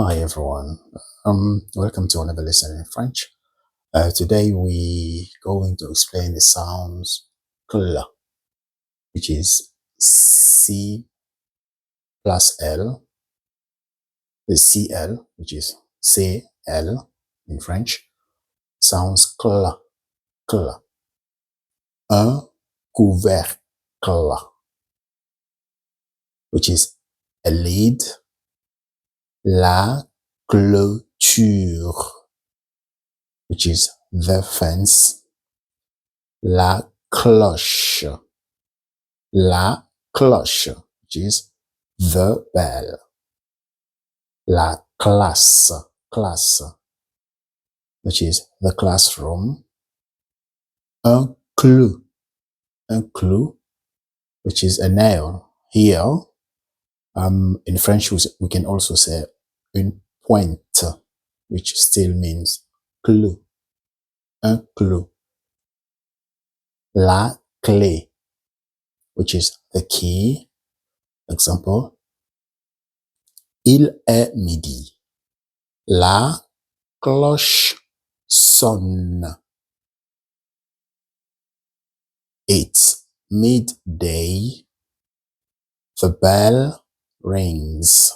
Hi everyone, welcome to another lesson in French. Today we going to explain the sounds CL, which is C plus L, the CL, which is CL in French, sounds CL, CL. Un couvercle, which is a lid. La clôture, which is the fence. La cloche, which is the bell. La classe, which is the classroom. Un clou, which is a nail. Here, in French, we can also say une pointe, which still means clou. Un clou. La clé, which is the key. Example, il est midi. La cloche sonne. It's midday. The bell rings.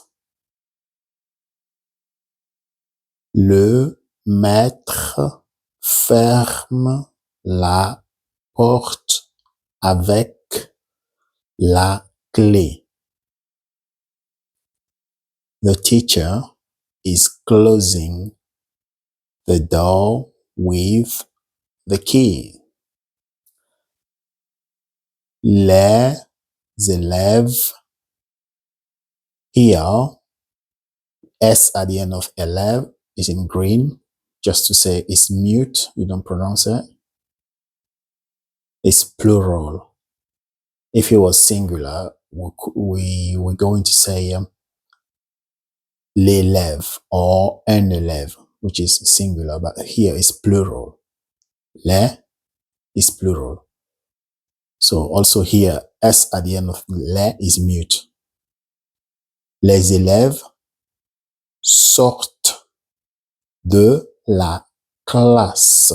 Le maître ferme la porte avec la clé. The teacher is closing the door with the key. Les élèves. Here, S at the end of élève is in green, just to say it's mute, you don't pronounce it. It's plural. If it was singular, we're going to say l'élève or un élève, which is singular, but here it's plural. Les is plural. So also here, S at the end of les is mute. Les élèves sortent de la classe.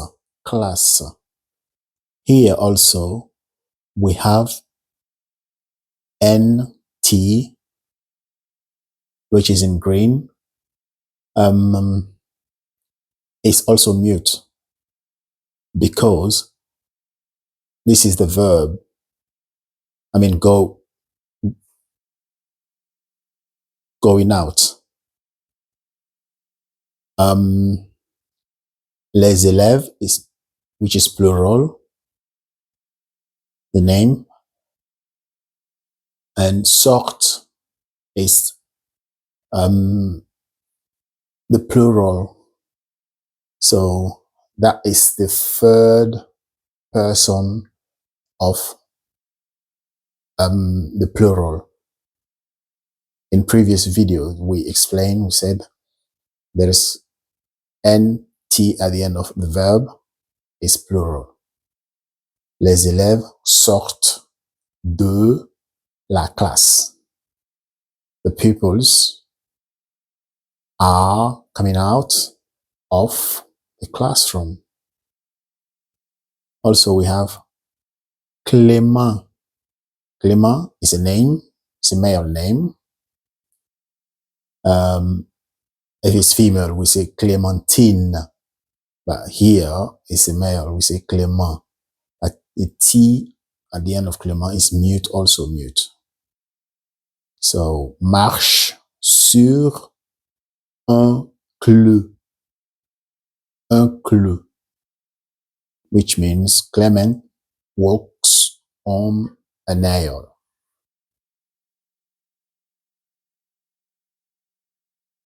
Here also we have NT, which is in green. It's also mute because this is the verb. Going out. Les élèves which is plural, the name, and sortent is the plural. So that is the third person of the plural. In previous videos, we said there's NT at the end of the verb is plural. Les élèves sortent de la classe. The pupils are coming out of the classroom. Also, we have Clément. Clément is a name, it's a male name. If it's female, we say Clémentine. But here it's a male, we say Clément. But the T at the end of Clément is mute, also mute. So, marche sur un clou. Un clou, which means Clement walks on a nail.